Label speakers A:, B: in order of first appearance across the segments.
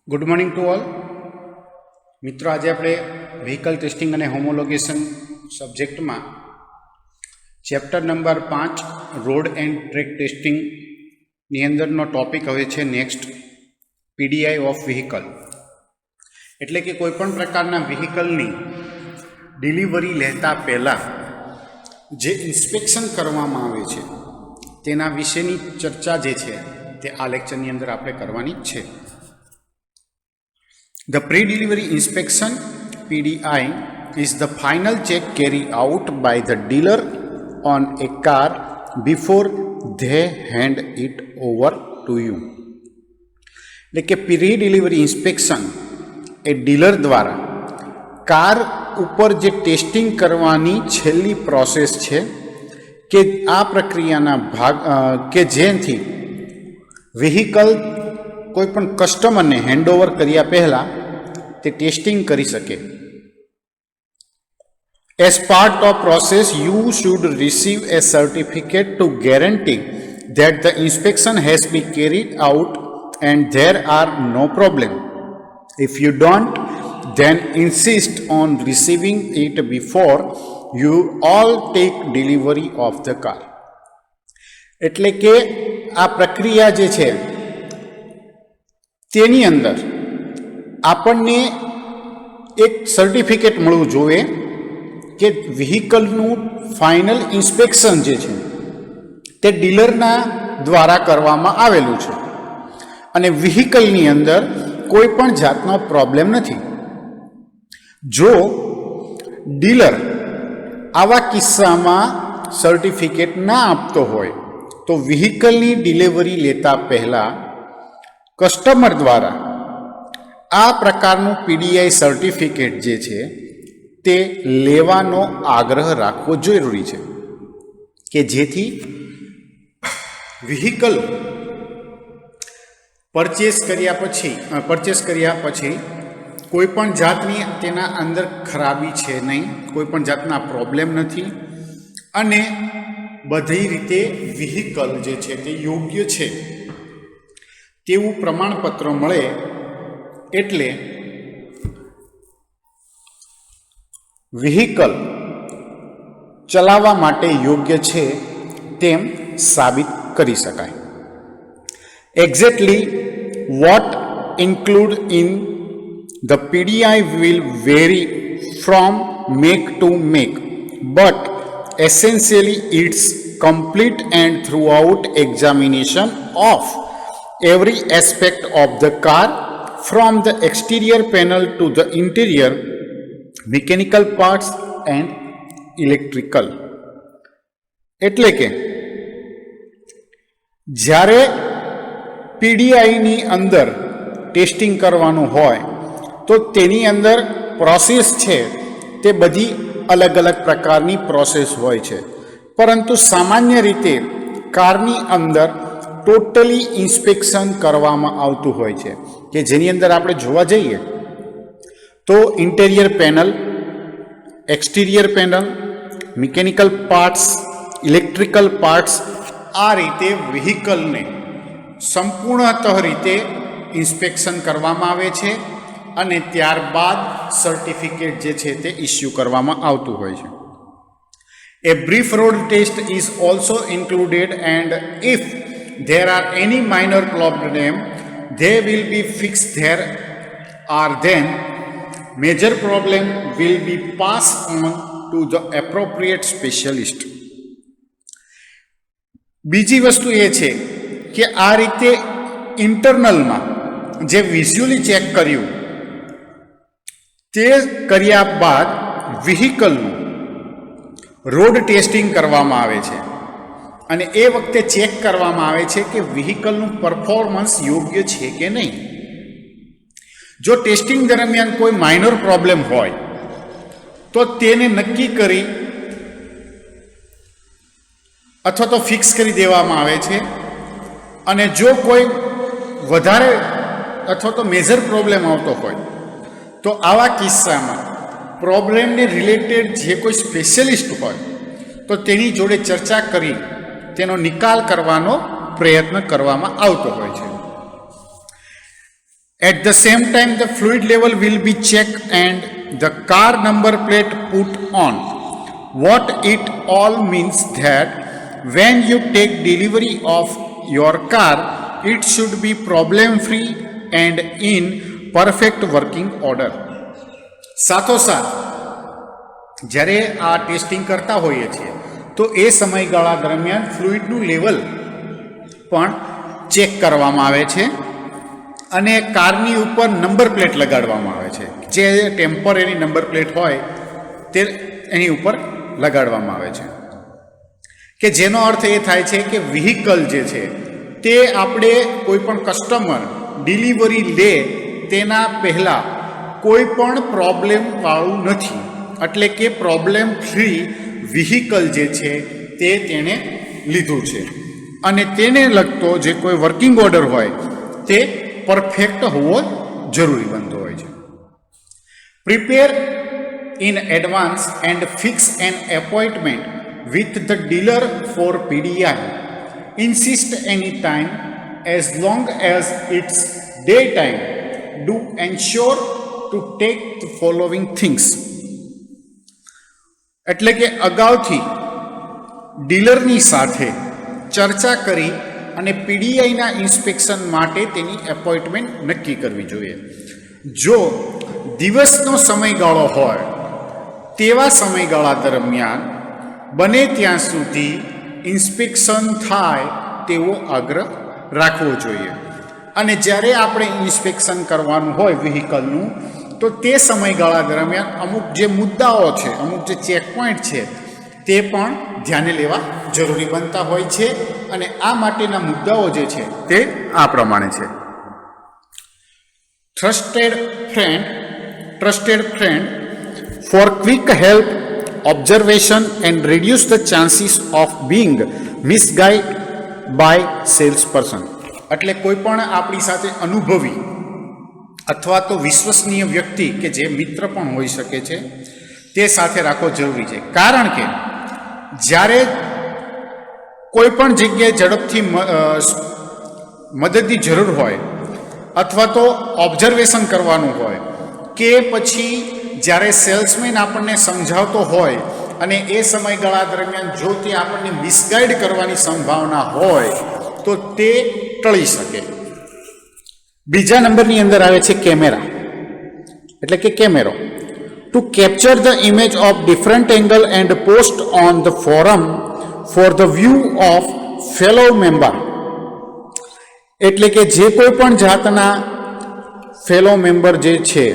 A: Good morning to all मित्रों। आज आप व्हीकल टेस्टिंग और होमोलोगेशन सब्जेक्ट में chapter number 5 road and track testing नी अंदरनो टॉपिक हवे छे नेक्स्ट पीडीआई ऑफ व्हीकल। एटले कि कोईपण प्रकारना व्हीकलनी डिलीवरी लेता पहला जे इंस्पेक्शन करवामां आवे छे तेना विशेनी चर्चा जे छे ते आ लेक्चरनी अंदर आपणे करवानी छे। The pre-delivery inspection (PDI) is the final check carried out by the dealer on a car before they hand it over to you. એટલે કે પ્રી ડિલિવરી ઇન્સ્પેક્શન એ ડીલર દ્વારા કાર ઉપર જે ટેસ્ટિંગ કરવાની છેલ્લી પ્રોસેસ છે કે આ પ્રક્રિયાના ભાગ કે જેથી વ્હીકલ કોઈપણ કસ્ટમરને હેન્ડઓવર કર્યા પહેલાં તે ટેસ્ટિંગ કરી શકે. As part of process, you should receive a certificate to guarantee that the inspection has been carried out and there are no problem. If you don't, then insist on receiving it before you all take delivery of the car. એટલે કે આ પ્રક્રિયા જે છે તેની અંદર આપણને એક સર્ટિફિકેટ મળવું જોઈએ કે વ્હીકલનું ફાઇનલ ઇન્સ્પેક્શન જે છે તે ડીલરના દ્વારા કરવામાં આવેલું છે અને વ્હીકલની અંદર કોઈ પણ જાતનો પ્રોબ્લેમ નથી. જો ડીલર આવા કિસ્સામાં સર્ટિફિકેટ ના આપતો હોય તો વ્હીકલની ડિલિવરી લેતા પહેલાં કસ્ટમર દ્વારા આ પ્રકારનું પીડીઆઈ સર્ટિફિકેટ જે છે તે લેવાનો આગ્રહ રાખવો જરૂરી છે કે જેથી વ્હીકલ પરચેસ કર્યા પછી કોઈપણ જાતની તેના અંદર ખરાબી છે નહીં, કોઈપણ જાતના પ્રોબ્લેમ નથી અને બધી રીતે વ્હીકલ જે છે તે યોગ્ય છે તેવું પ્રમાણપત્ર મળે એટલે વ્હીકલ ચલાવવા માટે યોગ્ય છે તેમ સાબિત કરી શકાય. Exactly what include in the PDI will vary from make to make but essentially it's complete and throughout examination of every aspect of the car from the exterior panel to the interior, mechanical parts and electrical. એટલે કે જ્યારે પીડીઆઈની અંદર testing કરવાનું હોય તો તેની અંદર process છે તે બધી અલગ અલગ પ્રકારની પ્રોસેસ હોય છે, પરંતુ સામાન્ય રીતે કારની અંદર ટોટલી ઇન્સ્પેક્શન કરવામાં આવતું હોય છે કે જેની અંદર આપણે જોવા જઈએ તો interior panel, exterior panel, mechanical parts, electrical parts, આ રીતે વ્હીકલને સંપૂર્ણતઃ રીતે ઇન્સ્પેક્શન કરવામાં આવે છે અને ત્યારબાદ સર્ટિફિકેટ જે છે તે ઇસ્યુ કરવામાં આવતું હોય છે. A brief road test is also included and if there are any minor problem they will be fixed there or then major problem will be passed on to the appropriate specialist. બીજી વસ્તુ એ છે કે આ રીતે ઇન્ટરનલમાં જે visually check કર્યું તે કર્યા બાદ વ્હીકલનું રોડ ટેસ્ટિંગ કરવામાં આવે છે અને એ વખતે ચેક કરવામાં આવે છે કે વ્હીકલનું પરફોર્મન્સ યોગ્ય છે કે નહીં. જો ટેસ્ટિંગ દરમિયાન કોઈ માઇનર પ્રોબ્લેમ હોય તો તેને નક્કી કરી અથવા તો ફિક્સ કરી દેવામાં આવે છે અને જો કોઈ વધારે અથવા તો મેજર પ્રોબ્લેમ આવતો હોય તો આવા કિસ્સામાં પ્રોબ્લેમને રિલેટેડ જે કોઈ સ્પેશિયલિસ્ટ હોય તો તેની જોડે ચર્ચા કરી તેનો નિકાલ કરવાનો પ્રયત્ન કરવામાં આવતો હોય છે. At the same time, the fluid level will be checked and the car number plate put on. What it all means that when you take delivery of your car, it should be problem free and in perfect working order. સાથોસાથ જ્યારે આ testing કરતા હોઈએ છીએ તો એ સમયગાળા દરમિયાન ફ્લુઇડનું level પણ ચેક કરવામાં આવે છે અને કારની ઉપર નંબર પ્લેટ લગાડવામાં આવે છે, જે ટેમ્પરરી નંબર પ્લેટ હોય તે એની ઉપર લગાડવામાં આવે છે, કે જેનો અર્થ એ થાય છે કે વ્હીકલ જે છે તે આપણે કોઈ પણ કસ્ટમર ડિલિવરી લે તેના પહેલાં કોઈ પણ પ્રોબ્લેમવાળું નથી, એટલે કે પ્રોબ્લેમ ફ્રી વ્હીકલ જે છે તે તેણે લીધું છે અને તેને લગતો જે કોઈ વર્કિંગ ઓર્ડર હોય તે પરફેક્ટ હોવો જરૂરી બનતો હોય છે. Prepare in advance and fix an appointment with the dealer for PDI. Insist any time as long as it's daytime. Do ensure to take the following things. એટલે કે અગાઉથી ડીલરની સાથે ચર્ચા કરી અને પીડીઆઈના ઇન્સ્પેક્શન માટે તેની એપોઇન્ટમેન્ટ નક્કી કરવી જોઈએ. જો દિવસનો સમયગાળો હોય તેવા સમયગાળા દરમિયાન બને ત્યાં સુધી ઇન્સ્પેક્શન થાય તેવો આગ્રહ રાખવો જોઈએ. અને જ્યારે આપણે ઇન્સ્પેક્શન કરવાનું હોય વ્હીકલનું તો તે સમયગાળા દરમિયાન અમુક જે મુદ્દાઓ છે, અમુક જે ચેકપોઇન્ટ છે તે પણ ધ્યાને લેવા જરૂરી બનતા હોય છે અને આ માટેના મુદ્દાઓ જે છે તે આ પ્રમાણે છે. Trusted friend for quick help, observation and reduce the chances of being misguided by salesperson. એટલે કોઈ પણ આપણી સાથે અનુભવી અથવા તો વિશ્વસનીય વ્યક્તિ કે જે મિત્ર પણ હોઈ શકે છે તે સાથે રાખવો જરૂરી છે, કારણ કે જ્યારે કોઈ પણ જગ્યાએ ઝડપથી મદદની જરૂર હોય અથવા તો ઓબ્ઝર્વેશન કરવાનું હોય કે પછી જ્યારે સેલ્સમેન આપણને સમજાવતો હોય અને એ સમયગાળા દરમિયાન જો તે આપણને મિસગાઈડ કરવાની સંભાવના હોય તો તે ટળી શકે. બીજા નંબરની અંદર આવે છે કેમેરા, એટલે કે કેમેરો. Two capture the image of different angle and post on the forum for the view of fellow member. એટલે કે જે કોઈ પણ જાતના ફેલો મેમ્બર જે છે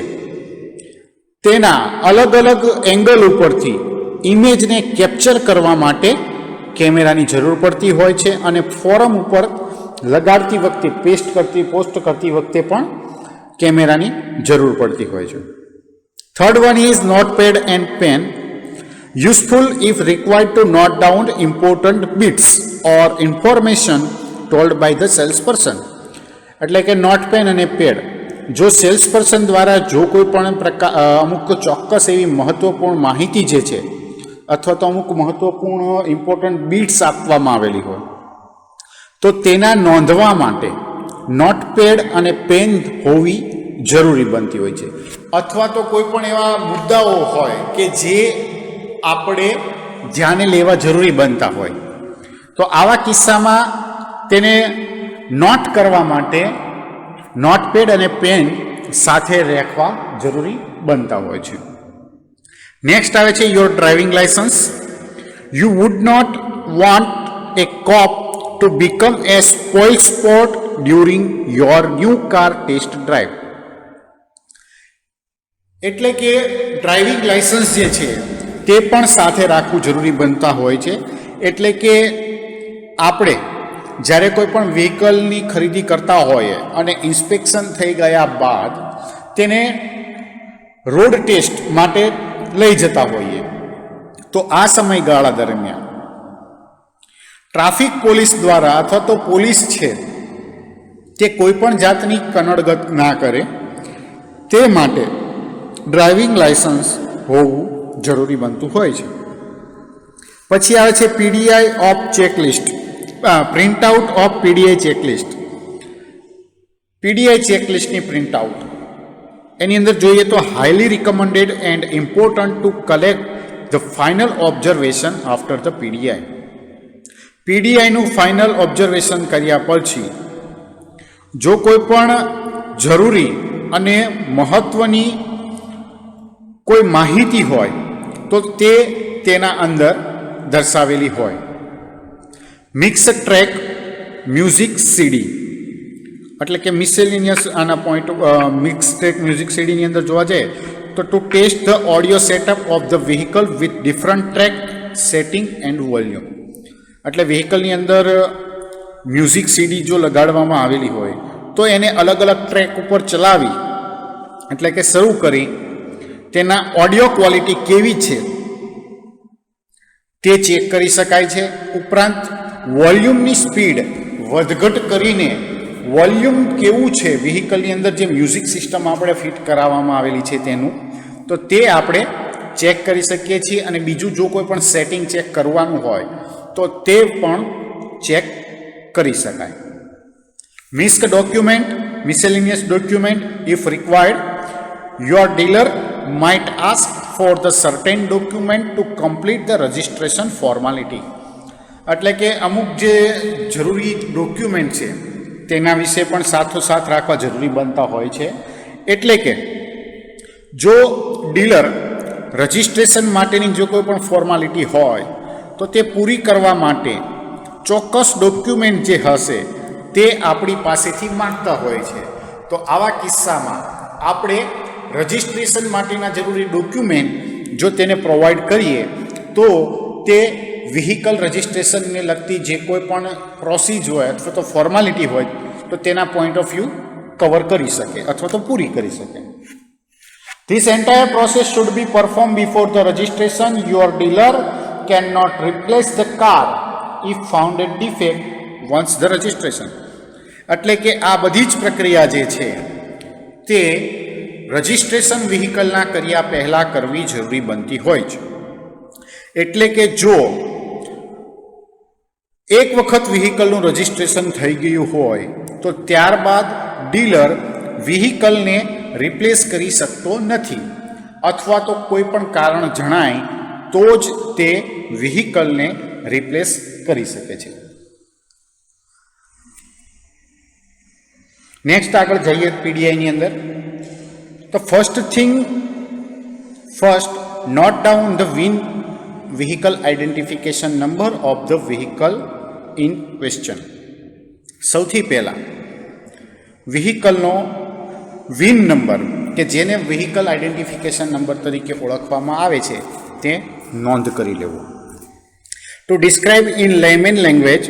A: તેના અલગ અલગ એંગલ ઉપરથી ઇમેજને કેપ્ચર કરવા માટે કેમેરાની જરૂર પડતી હોય છે અને ફોરમ ઉપર લગાડતી વખતે પોસ્ટ કરતી વખતે પણ કેમેરાની જરૂર પડતી હોય છે. Third one is notepad and pen, useful if required to note down important bits or information told by the sales person. એટલે કે નોટપેન અને પેડ જો સેલ્સ પર્સન દ્વારા જો કોઈ પણ અમુક ચોક્કસ એવી મહત્વપૂર્ણ માહિતી જે છે અથવા તો અમુક મહત્વપૂર્ણ ઇમ્પોર્ટન્ટ બીટ્સ આપવામાં આવેલી હોય તો તેના નોંધવા માટે નોટપેડ અને પેન હોવી જરૂરી બનતી હોય છે. અથવા તો કોઈ પણ એવા મુદ્દાઓ હોય કે જે આપણે ધ્યાને લેવા જરૂરી બનતા હોય તો આવા કિસ્સામાં તેને નોટ કરવા માટે નોટપેડ અને પેન સાથે રાખવા જરૂરી બનતા હોય છે. નેક્સ્ટ આવે છે your driving licence. You would not want a cop to become a spoil sport during your new car test drive. એટલે કે ડ્રાઇવિંગ લાયસન્સ જે છે તે પણ સાથે રાખવું જરૂરી બનતા હોય છે. એટલે કે આપણે જ્યારે કોઈ પણ વ્હીકલની ખરીદી કરતા હોઈએ અને ઇન્સ્પેક્શન થઈ ગયા બાદ તેને રોડ ટેસ્ટ માટે લઈ જતા હોઈએ તો આ સમયગાળા દરમિયાન ટ્રાફિક પોલીસ દ્વારા અથવા તો પોલીસ છે તે કોઈ પણ જાતની કનડગત ના કરે તે માટે ડ્રાઇવિંગ લાયસન્સ હોવું જરૂરી બનતું હોય છે. પછી આવે છે PDI of checklist, print out of PDI checklist. PDI ચેકલિસ્ટની પ્રિન્ટ આઉટ. એની અંદર જોઈએ તો highly recommended and important to collect the final observation after the PDI. પીડીઆઈનું ફાઇનલ ઓબ્ઝર્વેશન કર્યા પછી જો કોઈ પણ જરૂરી અને મહત્વની કોઈ માહિતી હોય તો તે તેના અંદર દર્શાવેલી હોય. મિક્સ ટ્રેક મ્યુઝિક સીડી એટલે કે મિસેલિનિયસ આના પોઈન્ટ મિક્સ ટ્રેક મ્યુઝિક સીડીની અંદર જોવા જઈએ તો to test the audio setup of the vehicle with different track setting and volume. એટલે વ્હીકલની અંદર મ્યુઝિક સીડી જો લગાડવામાં આવેલી હોય તો એને અલગ અલગ ટ્રેક ઉપર ચલાવી એટલે કે શરૂ કરી તેના ઓડિયો ક્વોલિટી કેવી છે તે ચેક કરી શકાય છે. ઉપરાંત વોલ્યુમની સ્પીડ વધઘટ કરીને વોલ્યુમ કેવું છે વ્હીકલની અંદર જે મ્યુઝિક સિસ્ટમ આપણે ફિટ કરાવવામાં આવેલી છે તેનું, તો તે આપણે ચેક કરી શકીએ છીએ. અને બીજું જો કોઈ પણ સેટિંગ ચેક કરવાનું હોય તો તે પણ ચેક કરી શકાય. Misc document miscellaneous document if required your dealer might ask for the certain document to complete the registration formality. એટલે કે અમુક જે જરૂરી ડોક્યુમેન્ટ છે તેના વિશે પણ સાથોસાથ રાખવા જરૂરી બનતા હોય છે. એટલે કે જો ડીલર રજિસ્ટ્રેશન માટેની જો કોઈ પણ ફોર્માલિટી હોય તો તે પૂરી કરવા માટે ચોક્કસ ડોક્યુમેન્ટ જે હશે તે આપણી પાસેથી માંગતા હોય છે. તો આવા કિસ્સામાં આપણે રજિસ્ટ્રેશન માટેના જરૂરી ડોક્યુમેન્ટ જો તેને પ્રોવાઈડ કરીએ તો તે વ્હીકલ રજિસ્ટ્રેશનને લગતી જે કોઈ પણ પ્રોસીજ હોય અથવા તો ફોર્માલિટી હોય તો તેના પોઈન્ટ ઓફ વ્યૂ કવર કરી શકે અથવા તો પૂરી કરી શકે. This entire process should be perform before the registration. Your dealer can not replace the car if founded defect once the registration. એટલે કે આ બધી જ પ્રક્રિયા જે છે તે રજિસ્ટ્રેશન વ્હીકલના કર્યા પહેલાં કરવી જરૂરી બનતી હોય છે. એટલે કે જો એક વખત વ્હીકલનું રજિસ્ટ્રેશન થઈ ગયું હોય તો ત્યારબાદ ડીલર વ્હીકલને રિપ્લેસ કરી શકતો નથી અથવા તો કોઈ પણ કારણ જણાય તો જ તે વ્હીકલને રિપ્લેસ કરી શકે છે. નેક્સ્ટ આગળ જઈએ પીડીઆઈની અંદર. The first note down the VIN vehicle identification number of the vehicle in question. સૌથી પહેલા વ્હીકલનો વિન નંબર કે જેને વ્હીકલ આઈડેન્ટિફિકેશન નંબર તરીકે ઓળખવામાં આવે છે તે નોંધ કરી લેવો. To describe in layman language,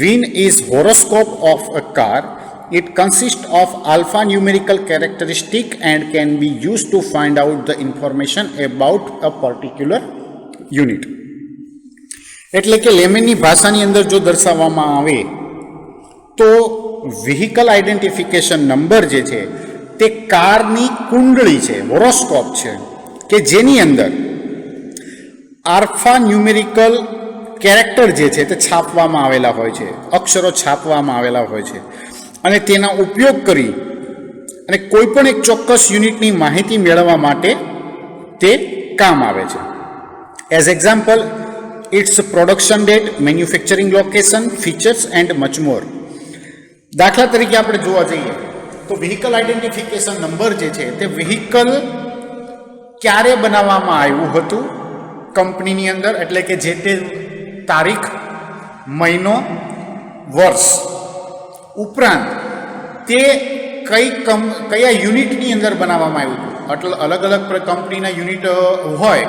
A: VIN is horoscope of a car. It consists of alphanumerical characteristic and can be used to find out the information about a particular unit. એટલે કે લેમેનની ભાષાની અંદર જો દર્શાવવામાં આવે તો વ્હીકલ આઈડેન્ટિફિકેશન નંબર જે છે તે કારની કુંડળી છે, હોરોસ્કોપ છે, કે જેની અંદર આલ્ફાન્યુમેરિકલ કેરેક્ટર જે છે તે છાપવામાં આવેલા હોય છે, અક્ષરો છાપવામાં આવેલા હોય છે અને તેના ઉપયોગ કરી અને કોઈ પણ એક ચોક્કસ યુનિટની માહિતી મેળવવા માટે તે કામ આવે છે. As example, its production date, manufacturing location, features and much more. દાખલા તરીકે આપણે જોવા જઈએ તો વ્હીકલ આઈડેન્ટિફિકેશન નંબર જે છે તે વ્હીકલ ક્યારે બનાવવામાં આવ્યું હતું કંપનીની અંદર, એટલે કે જે તે તારીખ, મહિનો, વર્ષ, ઉપરાંત તે કયા યુનિટની અંદર બનાવવામાં આવ્યું હતું. એટલે અલગ અલગ કંપનીના યુનિટ હોય.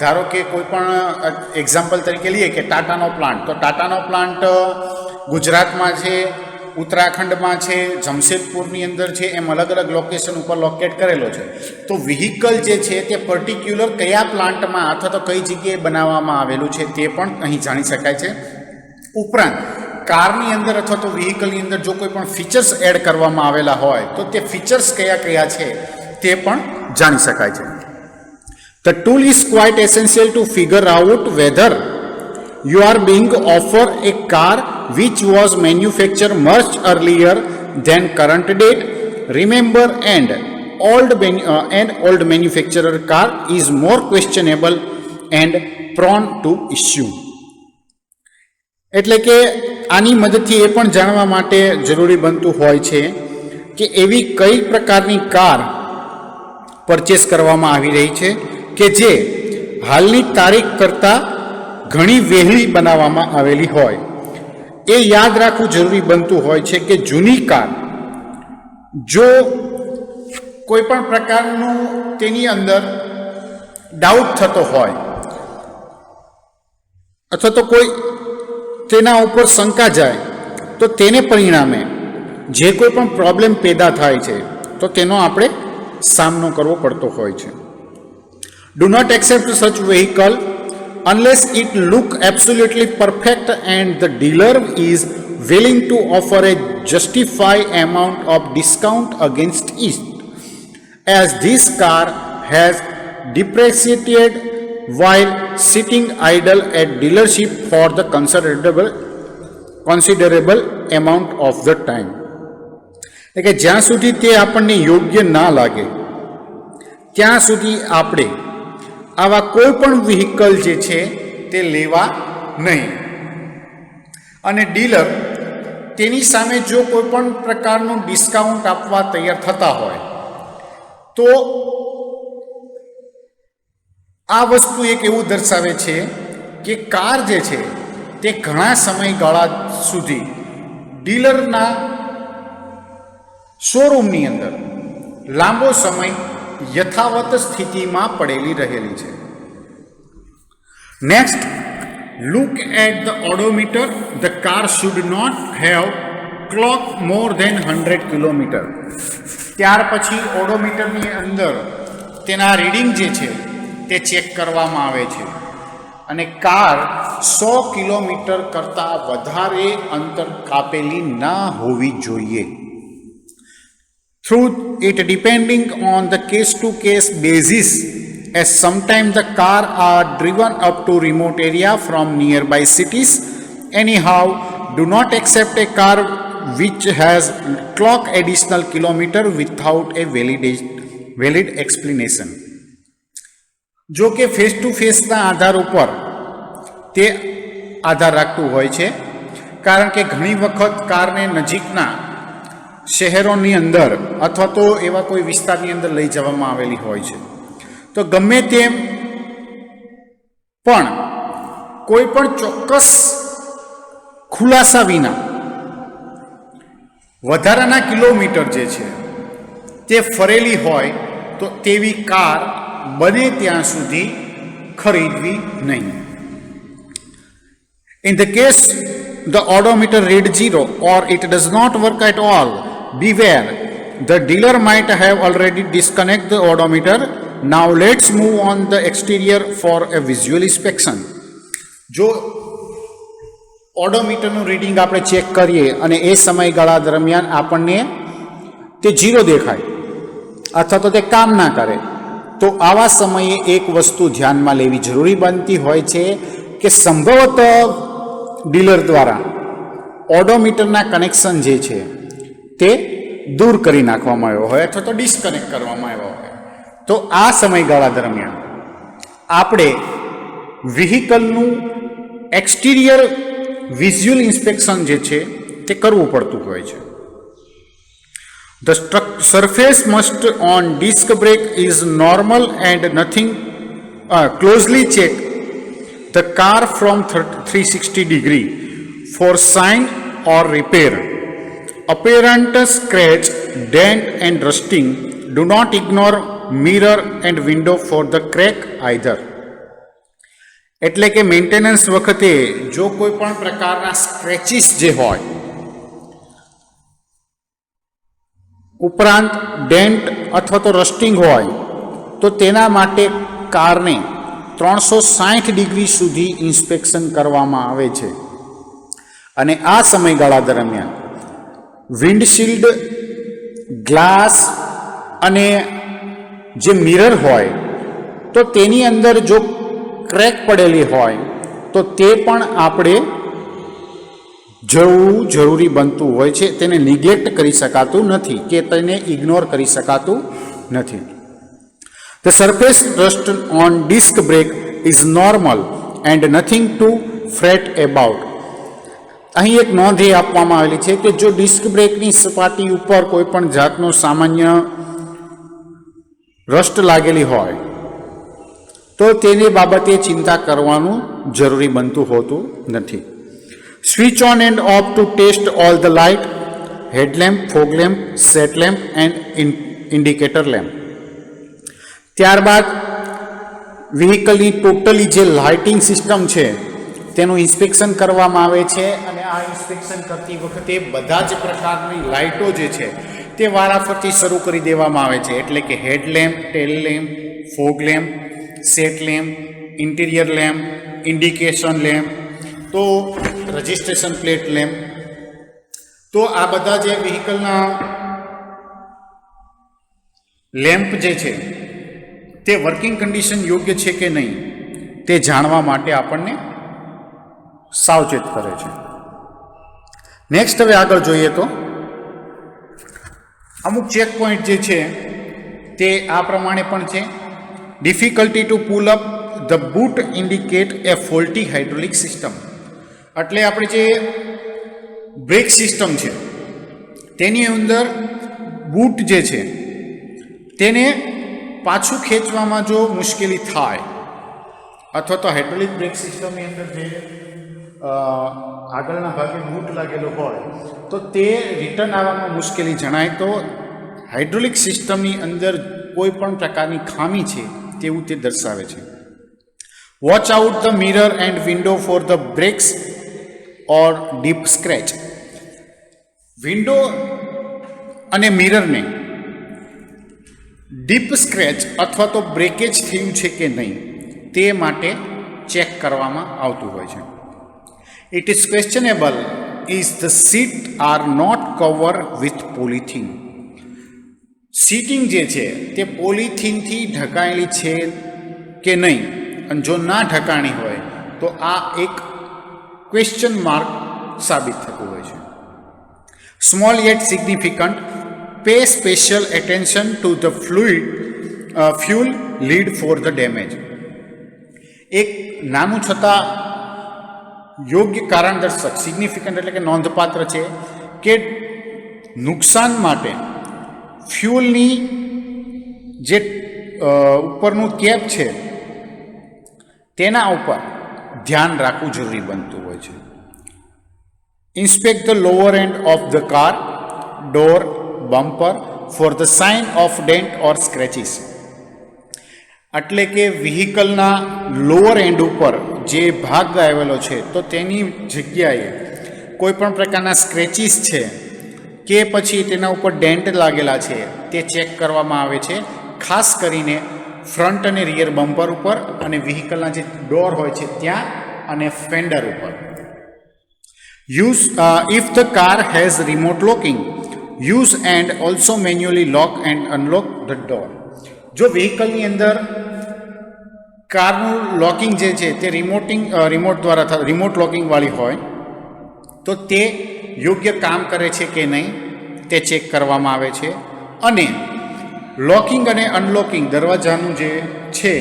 A: ધારો કે કોઈ પણ એક્ઝામ્પલ તરીકે લઈએ કે ટાટાનો પ્લાન્ટ, તો ટાટાનો પ્લાન્ટ ગુજરાતમાં છે, ઉત્તરાખંડમાં છે, જમશેદપુરની અંદર છે, એમ અલગ અલગ લોકેશન ઉપર લોકેટ કરેલો છે. તો વ્હીકલ જે છે તે પર્ટિક્યુલર કયા પ્લાન્ટમાં અથવા તો કઈ જગ્યાએ બનાવવામાં આવેલું છે તે પણ અહીં જાણી શકાય છે. ઉપરાંત કારની અંદર અથવા તો વ્હીકલની અંદર જો કોઈ પણ ફીચર્સ એડ કરવામાં આવેલા હોય તો તે ફીચર્સ કયા કયા છે તે પણ જાણી શકાય છે. The tool is quite essential to figure out whether you are being offered a car which was manufactured much earlier than current date. Remember, and old manufacturer car is more questionable and prone to issue. એટલે કે આની મદદથી એ પણ જાણવા માટે જરૂરી બનતું હોય છે કે એવી કઈ પ્રકારની કાર પરચેસ કરવામાં આવી રહી છે કે જે હાલની તારીખ કરતાં ઘણી વહેલી બનાવવામાં આવેલી હોય. એ યાદ રાખવું જરૂરી બનતું હોય છે કે જૂની કાર જો કોઈ પણ પ્રકારનું તેની અંદર ડાઉટ થતો હોય અથવા તો કોઈ તેના ઉપર શંકા જાય તો તેને પરિણામે જે કોઈ પણ પ્રોબ્લેમ પેદા થાય છે તો તેનો આપણે સામનો કરવો પડતો હોય છે. Do not accept such vehicle unless it look absolutely perfect and the dealer is willing to offer a justified amount of discount against it, as this car has depreciated while sitting idle at dealership for the considerable amount of the time. એટલે કે જ્યાં સુધી તે આપણને યોગ્ય ના લાગે ત્યાં સુધી આપણે આવા કોઈ પણ વ્હીકલ જે છે તે લેવા નહીં. અને ડીલર તેની સામે જો કોઈ પણ પ્રકારનું ડિસ્કાઉન્ટ આપવા તૈયાર થતા હોય તો આ વસ્તુ એક એવું દર્શાવે છે કે કાર જે છે તે ઘણા સમયગાળા સુધી ડીલરના શોરૂમની અંદર લાંબો સમય યથાવત સ્થિતિમાં પડેલી રહેલી છે. Next, look at the odometer. The car should not have clock more than 100 kilometre. ત્યાર પછી ઓડોમીટરની અંદર તેના રીડિંગ જે છે તે ચેક કરવામાં આવે છે અને કાર 100 કિલોમીટર કરતાં વધારે અંતર કાપેલી ના હોવી જોઈએ. Through it, depending on the case-to-case basis, as sometimes the car are driven up to remote area from nearby cities. Anyhow, do not accept a car which has clock additional kilometer without a valid explanation. જો કે face to ફેસના આધાર ઉપર તે આધાર રાખતું હોય છે, કારણ કે ઘણી વખત કારને નજીકના શહેરોની અંદર અથવા તો એવા કોઈ વિસ્તારની અંદર લઈ જવામાં આવેલી હોય છે. તો ગમે તેમ પણ કોઈ પણ ચોક્કસ ખુલાસા વિના વધારાના કિલોમીટર જે છે તે ફરેલી હોય તો તેવી કાર બને ત્યાં સુધી ખરીદવી નહીં. In the case the odometer read 0 or it does not work at all, beware, the dealer might have already disconnected the odometer. Now let's move on the exterior for a visual inspection. જો ઓડોમીટરનું reading આપણે check કરીએ અને એ સમયગાળા દરમિયાન આપણને તે 0 દેખાય અથવા તો તે કામ ના કરે તો આવા સમયે એક વસ્તુ ધ્યાનમાં લેવી જરૂરી બનતી હોય છે કે સંભવતઃ ડીલર દ્વારા ઓડોમીટરના કનેક્શન જે છે તે દૂર કરી નાખવામાં આવ્યો હોય અથવા તો ડિસ્કનેક્ટ કરવામાં આવ્યો હોય. તો આ સમયગાળા દરમિયાન આપણે વ્હીકલનું એક્સટિરિયર વિઝ્યુઅલ ઇન્સ્પેક્શન જે છે તે કરવું પડતું હોય છે. The surface must on disc brake is normal and nothing. Closely check the car from 360 degree for sign or repair. Apparent scratch, dent and rusting. Do not ignore mirror and window for the crack either. એટલે કે maintenance વખતે જો કોઈ પણ પ્રકારના scratches જે હોય ઉપરાંત ડેન્ટ અથવા તો રસ્ટિંગ હોય તો તેના માટે કારને 360 ડિગ્રી સુધી ઇન્સ્પેક્શન કરવામાં આવે છે. અને આ સમયગાળા દરમિયાન વિન્ડશીલ્ડ, ગ્લાસ અને જે મિરર હોય તો તેની અંદર જો ક્રેક પડેલી હોય તો તે પણ આપણે જવું જરૂરી બનતું હોય છે, તેને નિગ્લેક્ટ કરી શકાતું નથી કે તેને ઇગ્નોર કરી શકાતું નથી. The surface rust on disc brake is normal and nothing to freight about. અહીં એક નોંધ એ આપવામાં આવેલી છે કે જો ડિસ્ક બ્રેકની સપાટી ઉપર કોઈ પણ જાતનો સામાન્ય રસ્ટ લાગેલી હોય તો તેની બાબતે ચિંતા કરવાનું જરૂરી બનતું હોતું નથી. Switch on and off to test all the light, headlamp, fog lamp, set lamp and indicator lamp. ત્યારબાદ વ્હીકલની ટોટલી જે લાઇટિંગ સિસ્ટમ છે તેનું ઇન્સ્પેક્શન કરવામાં આવે છે અને આ ઇન્સ્પેક્શન કરતી વખતે બધા જ પ્રકારની લાઇટો જે છે તે વારાફરતી શરૂ કરી દેવામાં આવે છે, એટલે કે headlamp, tail lamp, fog lamp, set lamp, interior lamp, indication lamp, તો રજિસ્ટ્રેશન પ્લેટ લેમ્પ. તો આ બધા જે વ્હીકલના લેમ્પ જે છે તે વર્કિંગ કન્ડિશન યોગ્ય છે કે નહીં તે જાણવા માટે આપણને સાવચેત કરે છે. નેક્સ્ટ હવે આગળ જોઈએ તો અમુક ચેક પોઈન્ટ જે છે તે આ પ્રમાણે પણ છે. Difficulty to pull up the boot indicate a faulty hydraulic system. એટલે આપણે જે બ્રેક સિસ્ટમ છે તેની અંદર બૂટ જે છે તેને પાછું ખેંચવામાં જો મુશ્કેલી થાય અથવા તો હાઇડ્રોલિક બ્રેક સિસ્ટમની અંદર જે આગળના ભાગે બૂટ લાગેલો હોય તો તે રિટર્ન આવવામાં મુશ્કેલી જણાય તો હાઇડ્રોલિક સિસ્ટમની અંદર કોઈ પણ પ્રકારની ખામી છે તેવું તે દર્શાવે છે. Watch out the mirror and window for the brakes or deep scratch. Window અને મિરરને ડીપ સ્ક્રેચ અથવા તો બ્રેકેજ થયું છે કે નહીં તે માટે ચેક કરવામાં આવતું હોય છે. It is questionable is the seat are not cover with polythene. Seating જે છે તે પોલિથીનથી ઢકાયેલી છે કે નહીં, અને જો ના ઢકાણી હોય તો આ એક ક્વેશ્ચન માર્ક સાબિત થતું હોય છે. Small yet significant, pay special attention to the fuel lead for the damage. એક નાનું છતાં યોગ્ય કારણ દર્શક સિગ્નિફિકન્ટ એટલે કે નોંધપાત્ર છે કે નુકસાન માટે ફ્યુલની જે ઉપરનું કેપ છે તેના ઉપર ધ્યાન રાખવું જરૂરી બનતું હોય છે. Inspect the lower end of the car, door, bumper for the sign of dent or scratches. એટલે કે વ્હીકલના લોઅર એન્ડ ઉપર જે ભાગ આવેલો છે તો તેની જગ્યાએ કોઈ પણ પ્રકારના સ્ક્રેચીસ છે કે પછી તેના ઉપર ડેન્ટ લાગેલા છે તે ચેક કરવામાં આવે છે, ખાસ કરીને ફ્રન્ટ અને રિયર બમ્પર ઉપર અને વ્હીકલના જે ડોર હોય છે ત્યાં અને ફેન્ડર ઉપર. Use if the car has remote locking, use and also manually lock and unlock the door. જો વ્હીકલની અંદર કારનું લોકિંગ જે છે તે રિમોટ દ્વારા રિમોટ લોકિંગવાળી હોય તો તે યોગ્ય કામ કરે છે કે નહીં તે ચેક કરવામાં આવે છે, અને લોકિંગ અને અનલોકિંગ દરવાજાનું જે છે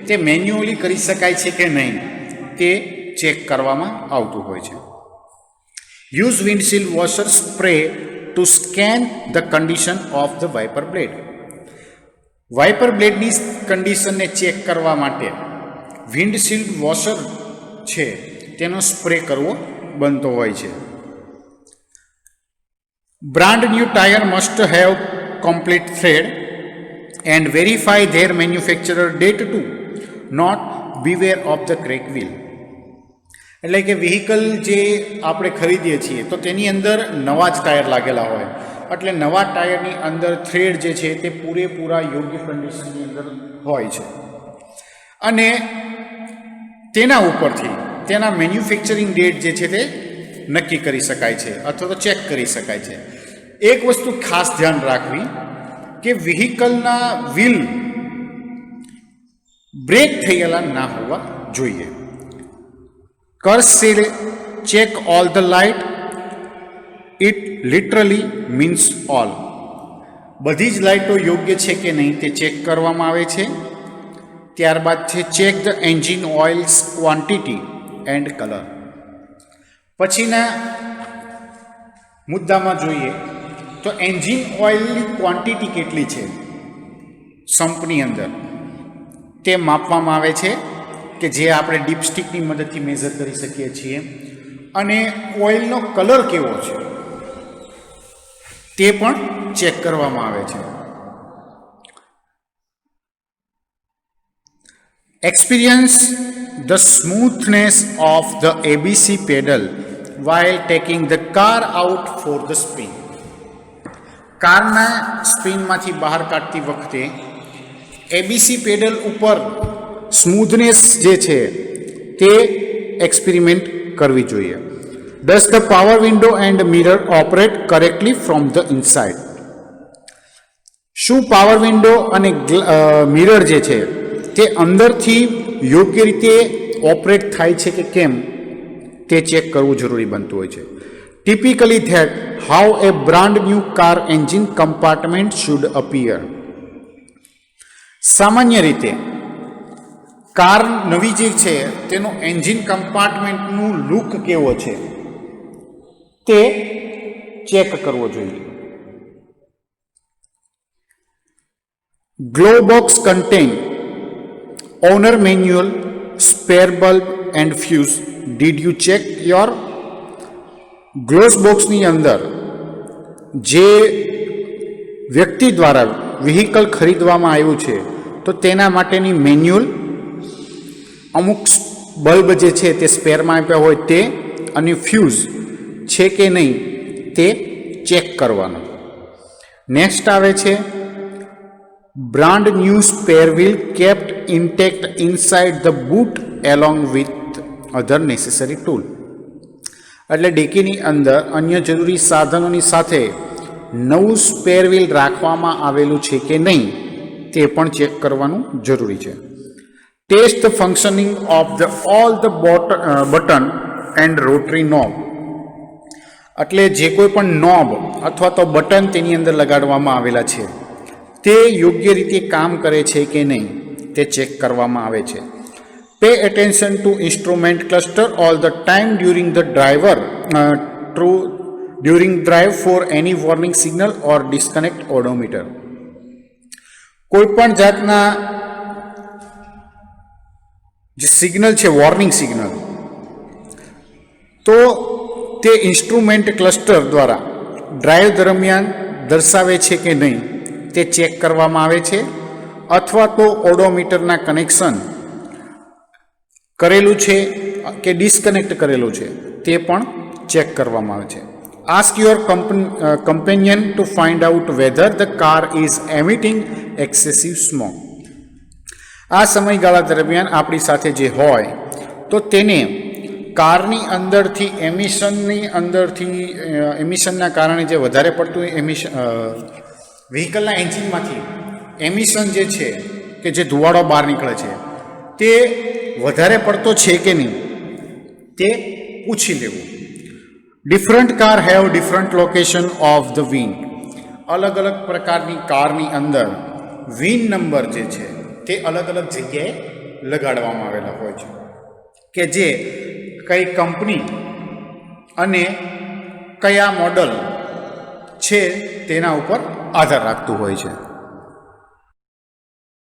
A: તે મેન્યુઅલી કરી શકાય છે કે નહીં તે ચેક કરવામાં આવતું હોય છે. Use windshield washer spray to scan the condition of the wiper blade. Wiper બ્લેડની કન્ડિશનને ચેક કરવા માટે વિન્ડશીલ્ડ વોશર છે તેનો સ્પ્રે કરવો બનતો હોય છે. Brand new tyre must have complete thread and verify their manufacturer date too, not beware of the crack wheel. એટલે કે વ્હીકલ જે આપણે ખરીદીએ છીએ તો તેની અંદર નવા જ ટાયર લાગેલા હોય, એટલે નવા ટાયરની અંદર થ્રેડ જે છે તે પૂરેપૂરા યોગ્ય કન્ડિશનની અંદર હોય છે, અને તેના ઉપરથી તેના મેન્યુફેક્ચરિંગ ડેટ જે છે તે નક્કી કરી શકાય છે અથવા તો ચેક કરી શકાય છે. એક વસ્તુ ખાસ ધ્યાન રાખવી કે વ્હીકલના વ્હીલ બ્રેક થયેલા ના હોવા જોઈએ. Curse seal, check all the light, it literally means all. બધી જ લાઇટો યોગ્ય છે કે નહીં તે ચેક કરવામાં આવે છે. ત્યારબાદ છે check the engine oils quantity and colour. પછીના મુદ્દામાં જોઈએ તો એન્જિન ઓઇલની ક્વોન્ટિટી કેટલી છે સંપની અંદર તે માપવામાં આવે છે, કે જે આપણે ડીપસ્ટિકની મદદથી મેઝર કરી શકીએ છીએ. અને ઓઇલનો કલર કેવો છે તે પણ ચેક કરવામાં આવે છે. Experience the smoothness of the ABC pedal while taking the car out for the spin. કારના સ્પિનમાંથી બહાર કાઢતી વખતે એબીસી પેડલ ઉપર સ્મૂથનેસ જે છે તે એક્સપેરિમેન્ટ કરવી જોઈએ. Does the power window and mirror operate correctly from the inside? શું પાવર વિન્ડો અને મિરર જે છે તે અંદરથી યોગ્ય રીતે ઓપરેટ થાય છે કે કેમ તે ચેક કરવું જરૂરી બનતું હોય છે. Typically that how A brand new car engine compartment should appear. સામાન્ય રીતે કાર નવી જે છે તેનો એન્જિન કમ્પાર્ટમેન્ટનું લુક કેવો છે તે ચેક કરવો જોઈએ. Glove box contain owner manual, spare bulb and fuse. Did you check your? Glove બોક્સની અંદર જે વ્યક્તિ દ્વારા વ્હીકલ ખરીદવામાં આવ્યું છે તો તેના માટેની મેન્યુઅલ, અમુક બલ્બ જે છે તે સ્પેરમાં આપ્યા હોય તે, અને ફ્યુઝ છે કે નહીં તે ચેક કરવાનું. નેક્સ્ટ આવે છે brand new spare wheel kept intact inside the boot along with other necessary tool. એટલે ડેકીની અંદર અન્ય જરૂરી સાધનોની સાથે નવું સ્પેર વ્હીલ રાખવામાં આવેલું છે કે નહીં તે પણ ચેક કરવાનું જરૂરી છે. Test the functioning of the all the button and rotary knob. એટલે જે કોઈ પણ નોબ અથવા તો બટન તેની અંદર લગાડવામાં આવેલા છે તે યોગ્ય રીતે કામ કરે છે કે નહીં તે ચેક કરવામાં આવે છે. Pay attention to instrument cluster all the time during the drive for any warning signal or disconnect odometer. કોઈ પણ જાતના જે સિગ્નલ છે વોર્નિંગ સિગ્નલ તો તે ઇન્સ્ટ્રુમેન્ટ ક્લસ્ટર દ્વારા ડ્રાઈવ દરમિયાન દર્શાવે છે કે નહીં તે ચેક કરવામાં આવે છે, અથવા તો ઓડોમીટરના કનેક્શન કરેલું છે કે ડિસ્કનેક્ટ કરેલું છે તે પણ ચેક કરવામાં આવે છે. Ask your companion to find out whether the car is emitting excessive smoke. આ સમયગાળા દરમિયાન આપણી સાથે જે હોય તો તેને કારની અંદરથી એમિશનના કારણે જે વધારે પડતું વ્હીકલના એન્જિનમાંથી એમિશન જે છે કે જે ધુવાડો બહાર નીકળે છે તે વધારે પડતો છે કે નહીં તે પૂછી લેવું. Different car have different location of the win. અલગ અલગ પ્રકારની કારની અંદર વિન નંબર જે છે તે અલગ અલગ જગ્યાએ લગાડવામાં આવેલા હોય છે, કે જે કઈ કંપની અને કયા મોડલ છે તેના ઉપર આધાર રાખતું હોય છે.